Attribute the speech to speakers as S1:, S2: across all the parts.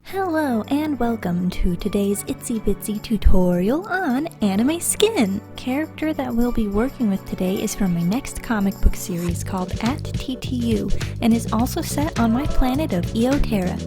S1: Hello and welcome to today's Itsy Bitsy tutorial on anime skin. Character that we'll be working with today is from my next comic book series called At TTU and is also set on my planet of Eotera.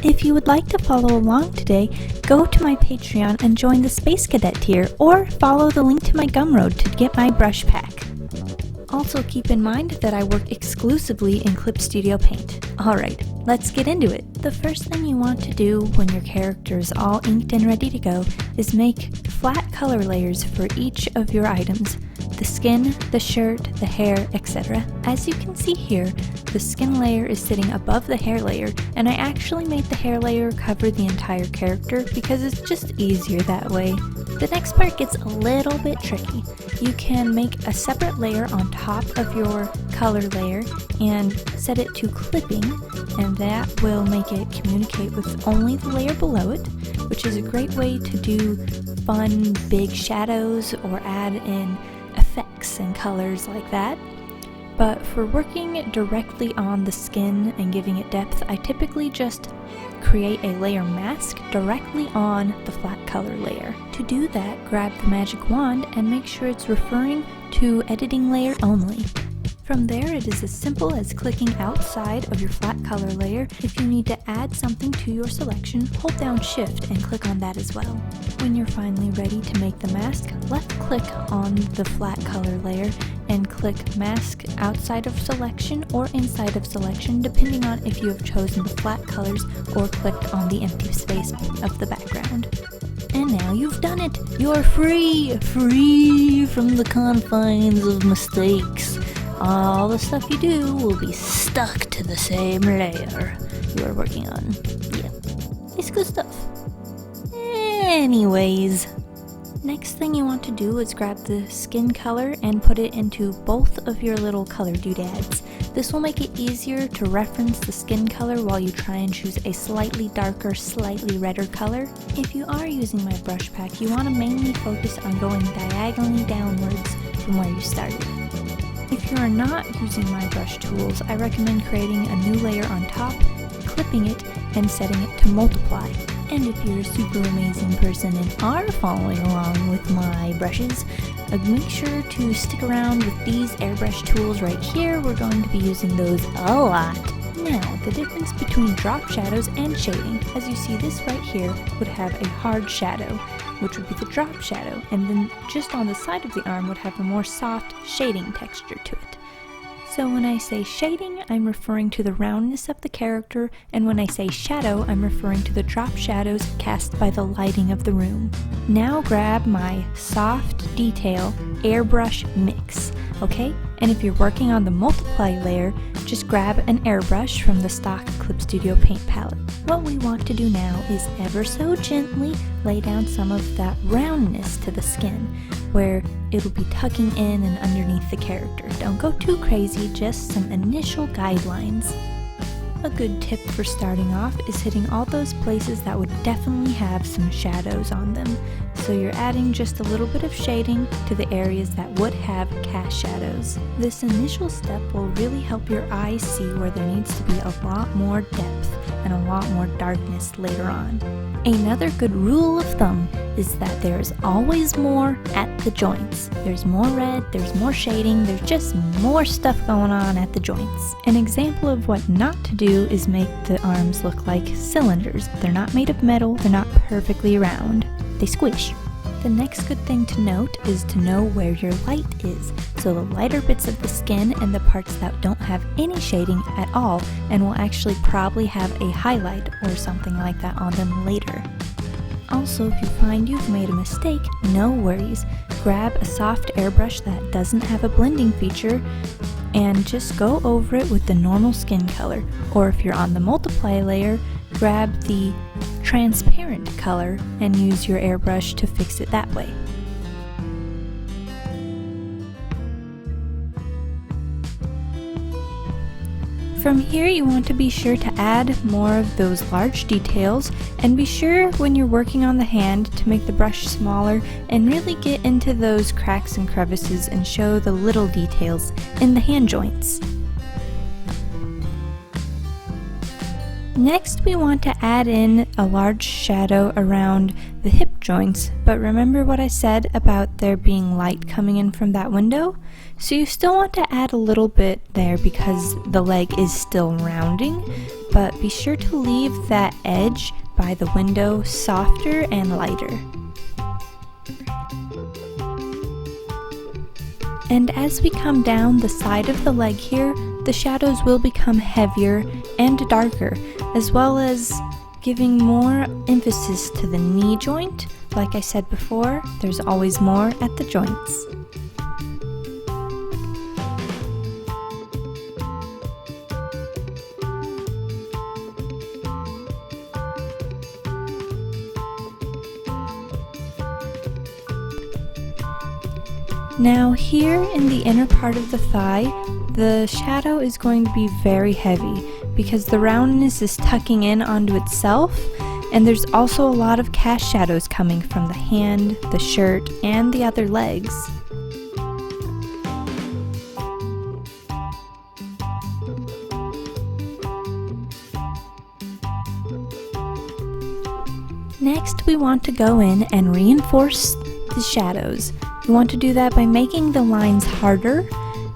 S1: If you would like to follow along today, go to my Patreon and join the Space Cadet tier or follow the link to my Gumroad to get my brush pack. Also keep in mind that I work exclusively in Clip Studio Paint. Alright, let's get into it. The first thing you want to do when your character is all inked and ready to go is make flat color layers for each of your items. The skin, the shirt, the hair, etc. As you can see here, the skin layer is sitting above the hair layer, and I actually made the hair layer cover the entire character because it's just easier that way. The next part gets a little bit tricky. You can make a separate layer on top of your color layer and set it to clipping, and that will make it communicate with only the layer below it, which is a great way to do fun big shadows or add in effects and colors like that. But for working directly on the skin and giving it depth, I typically just create a layer mask directly on the flat color layer. To do that, grab the magic wand and make sure it's referring to editing layer only. From there, it is as simple as clicking outside of your flat color layer. If you need to add something to your selection, hold down Shift and click on that as well. When you're finally ready to make the mask, left click on the flat color layer and click Mask outside of selection or inside of selection, depending on if you have chosen the flat colors or clicked on the empty space of the background. And now you've done it! You're free! Free from the confines of mistakes. All the stuff you do will be stuck to the same layer you are working on. Yeah, it's good stuff. Anyways, next thing you want to do is grab the skin color and put it into both of your little color doodads. This will make it easier to reference the skin color while you try and choose a slightly darker, slightly redder color. If you are using my brush pack, you want to mainly focus on going diagonally downwards from where you started. If you are not using my brush tools, I recommend creating a new layer on top, clipping it, and setting it to multiply. And if you're a super amazing person and are following along with my brushes, make sure to stick around with these airbrush tools right here. We're going to be using those a lot. Now, the difference between drop shadows and shading. As you see, this right here would have a hard shadow, which would be the drop shadow, and then just on the side of the arm would have a more soft shading texture to it. So when I say shading, I'm referring to the roundness of the character, and when I say shadow, I'm referring to the drop shadows cast by the lighting of the room. Now grab my soft detail airbrush mix, okay? And if you're working on the multiply layer, just grab an airbrush from the stock Clip Studio Paint palette. What we want to do now is ever so gently lay down some of that roundness to the skin, where it'll be tucking in and underneath the character. Don't go too crazy, just some initial guidelines. A good tip for starting off is hitting all those places that would definitely have some shadows on them. So you're adding just a little bit of shading to the areas that would have cast shadows. This initial step will really help your eyes see where there needs to be a lot more depth and a lot more darkness later on. Another good rule of thumb is that there is always more at the joints. There's more red, there's more shading, there's just more stuff going on at the joints. An example of what not to do is make the arms look like cylinders. They're not made of metal, they're not perfectly round. They squish. The next good thing to note is to know where your light is. So the lighter bits of the skin and the parts that don't have any shading at all and will actually probably have a highlight or something like that on them later. Also, if you find you've made a mistake, no worries. Grab a soft airbrush that doesn't have a blending feature and just go over it with the normal skin color. Or if you're on the multiply layer, grab the transparent color and use your airbrush to fix it that way. From here, you want to be sure to add more of those large details, and be sure when you're working on the hand to make the brush smaller and really get into those cracks and crevices and show the little details in the hand joints. Next, we want to add in a large shadow around the hip joints, but remember what I said about there being light coming in from that window? So you still want to add a little bit there because the leg is still rounding, but be sure to leave that edge by the window softer and lighter. And as we come down the side of the leg here, the shadows will become heavier and darker, as well as giving more emphasis to the knee joint. Like I said before, there's always more at the joints. Now here in the inner part of the thigh, the shadow is going to be very heavy because the roundness is tucking in onto itself, and there's also a lot of cast shadows coming from the hand, the shirt, and the other legs. Next, we want to go in and reinforce the shadows. You want to do that by making the lines harder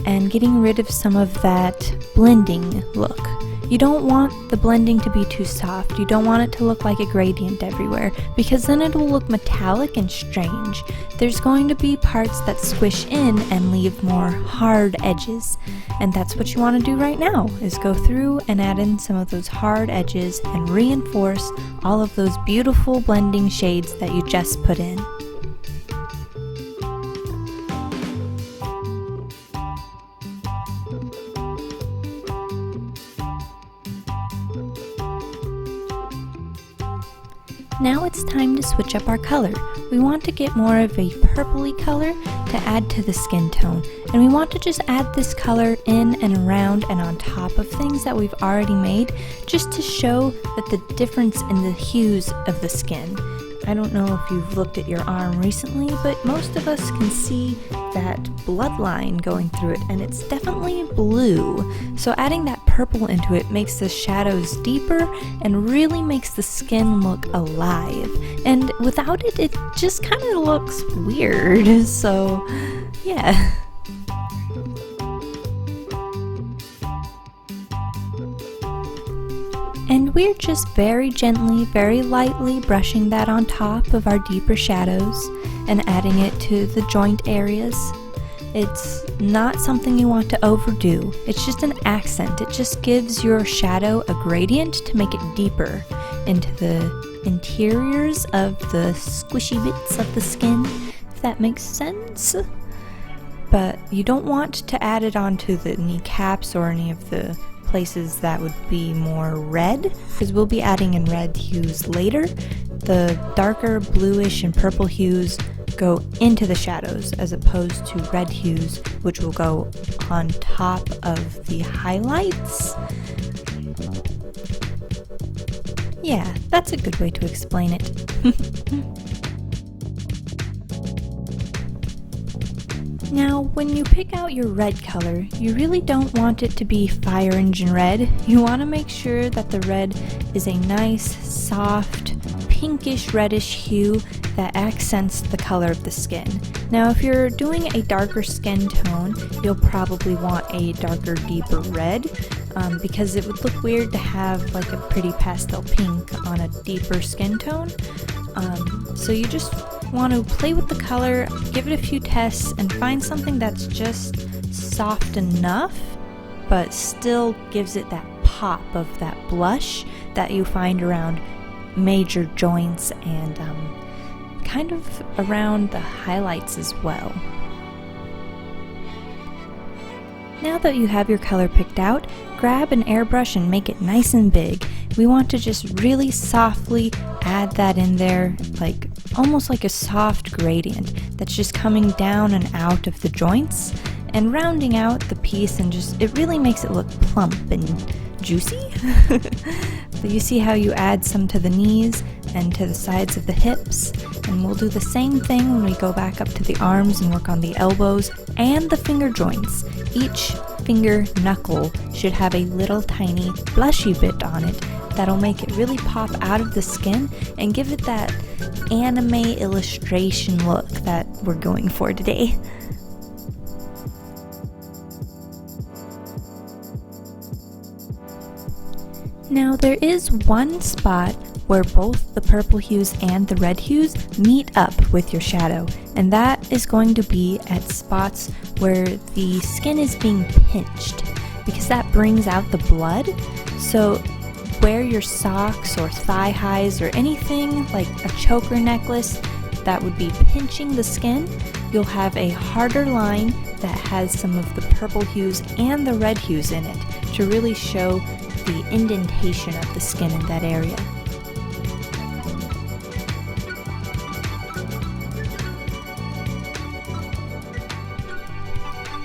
S1: and getting rid of some of that blending look. You don't want the blending to be too soft. You don't want it to look like a gradient everywhere, because then it will look metallic and strange. There's going to be parts that squish in and leave more hard edges, and that's what you want to do right now, is go through and add in some of those hard edges and reinforce all of those beautiful blending shades that you just put in. Now it's time to switch up our color. We want to get more of a purpley color to add to the skin tone, and we want to just add this color in and around and on top of things that we've already made, just to show that the difference in the hues of the skin. I don't know if you've looked at your arm recently, but most of us can see that bloodline going through it, and it's definitely blue. So adding that purple into it makes the shadows deeper and really makes the skin look alive. And without it, it just kind of looks weird. So, yeah. And we're just very gently, very lightly brushing that on top of our deeper shadows and adding it to the joint areas. It's not something you want to overdo. It's just an accent. It just gives your shadow a gradient to make it deeper into the interiors of the squishy bits of the skin, if that makes sense. But you don't want to add it onto the kneecaps or any of the places that would be more red, because we'll be adding in red hues later. The darker bluish and purple hues go into the shadows as opposed to red hues, which will go on top of the highlights. Yeah, that's a good way to explain it. Now, when you pick out your red color, you really don't want it to be fire engine red. You want to make sure that the red is a nice, soft, pinkish reddish hue that accents the color of the skin. Now, if you're doing a darker skin tone, you'll probably want a darker, deeper red, because it would look weird to have like a pretty pastel pink on a deeper skin tone. So you just want to play with the color, give it a few tests, and find something that's just soft enough, but still gives it that pop of that blush that you find around major joints and kind of around the highlights as well. Now that you have your color picked out, grab an airbrush and make it nice and big. We want to just really softly add that in there, like almost like a soft gradient that's just coming down and out of the joints and rounding out the piece, and just it really makes it look plump and juicy. But you see how you add some to the knees and to the sides of the hips, and we'll do the same thing when we go back up to the arms and work on the elbows and the finger joints. Each finger knuckle should have a little tiny blushy bit on it that'll make it really pop out of the skin and give it that anime illustration look that we're going for today. Now there is one spot where both the purple hues and the red hues meet up with your shadow, and that is going to be at spots where the skin is being pinched, because that brings out the blood. So wear your socks or thigh highs or anything like a choker necklace that would be pinching the skin. You'll have a harder line that has some of the purple hues and the red hues in it to really show the indentation of the skin in that area.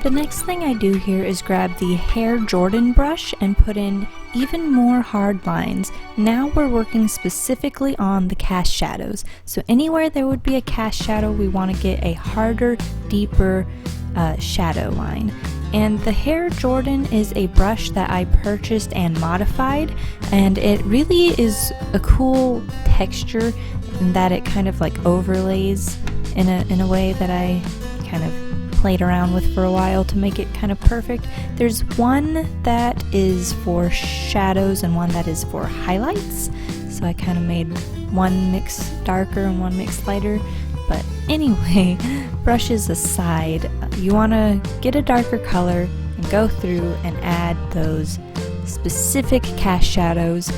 S1: The next thing I do here is grab the Hair Jordan brush and put in even more hard lines. Now we're working specifically on the cast shadows. So anywhere there would be a cast shadow, we want to get a harder, deeper shadow line. And the Hair Jordan is a brush that I purchased and modified, and it really is a cool texture in that it kind of like overlays in a way that I kind of played around with for a while to make it kind of perfect. There's one that is for shadows and one that is for highlights, so I kind of made one mix darker and one mix lighter. But anyway, brushes aside, you want to get a darker color and go through and add those specific cast shadows.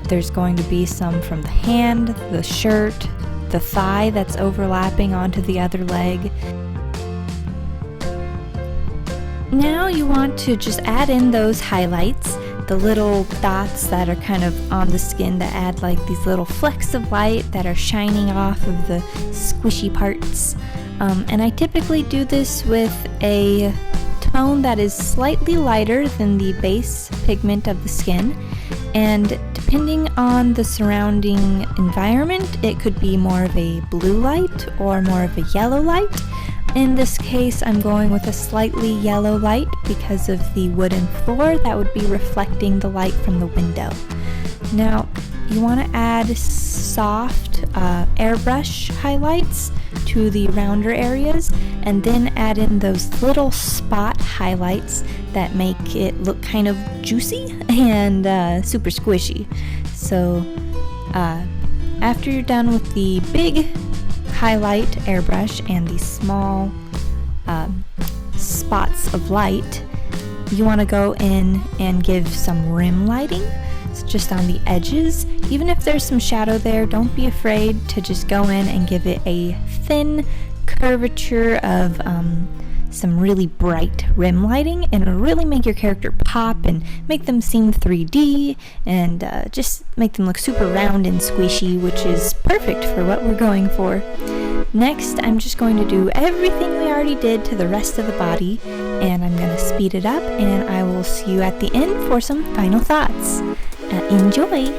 S1: There's going to be some from the hand, the shirt, the thigh that's overlapping onto the other leg. Now you want to just add in those highlights, the little dots that are kind of on the skin that add like these little flecks of light that are shining off of the squishy parts. And I typically do this with a tone that is slightly lighter than the base pigment of the skin, and depending on the surrounding environment, it could be more of a blue light or more of a yellow light. In this case, I'm going with a slightly yellow light because of the wooden floor that would be reflecting the light from the window. Now, you want to add soft airbrush highlights to the rounder areas, and then add in those little spot highlights that make it look kind of juicy and super squishy. So after you're done with the big highlight airbrush and the small spots of light, you want to go in and give some rim lighting. It's just on the edges. Even if there's some shadow there, don't be afraid to just go in and give it a thin curvature of some really bright rim lighting, and it'll really make your character pop and make them seem 3D and just make them look super round and squishy, which is perfect for what we're going for. Next, I'm just going to do everything we already did to the rest of the body, and I'm going to speed it up, and I will see you at the end for some final thoughts. Enjoy!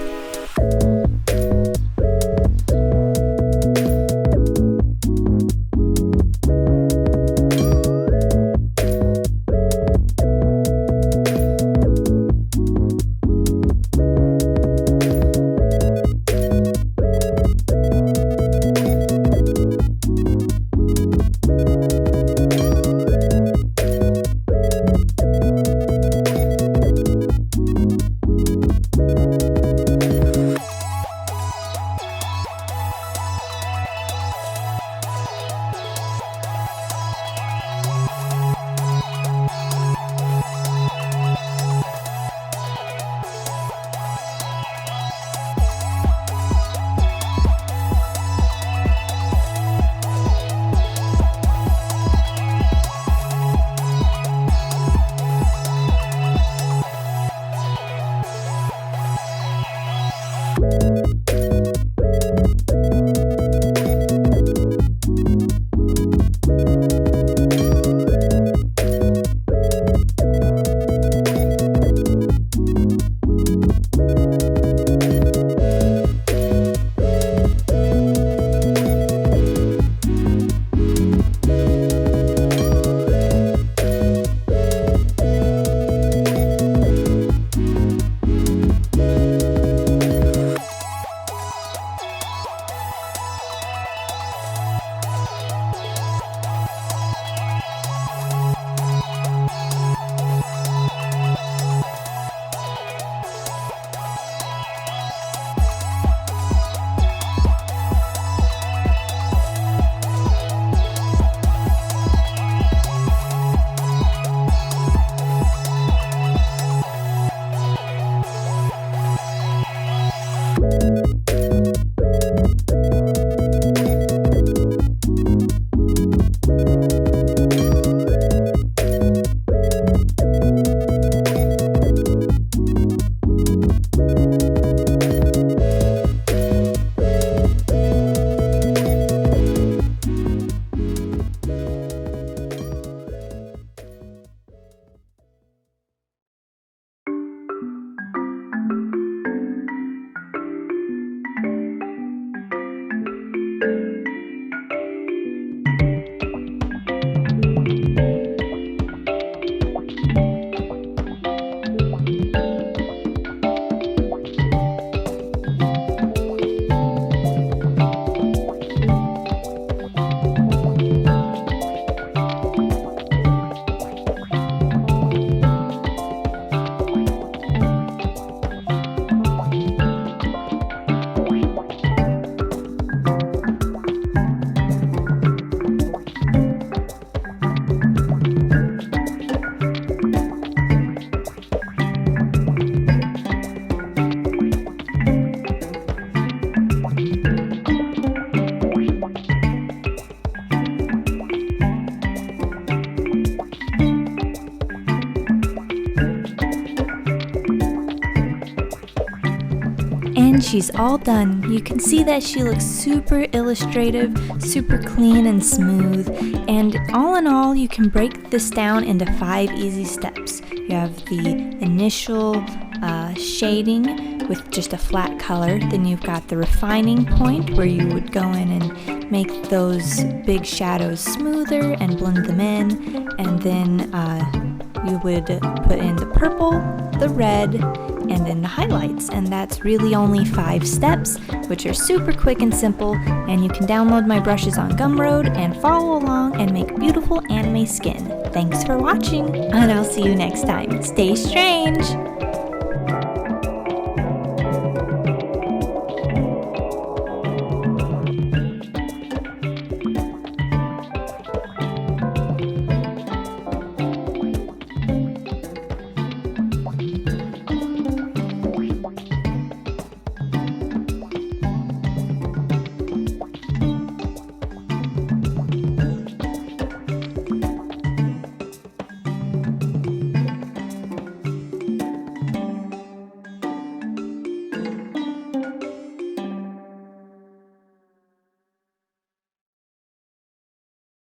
S1: And she's all done. You can see that she looks super illustrative, super clean and smooth. And all in all, you can break this down into 5 easy steps. You have the initial shading with just a flat color. Then you've got the refining point where you would go in and make those big shadows smoother and blend them in. And then you would put in the purple, the red, and then the highlights. And that's really only 5 steps, which are super quick and simple. And you can download my brushes on Gumroad and follow along and make beautiful anime skin. Thanks for watching, and I'll see you next time. Stay strange!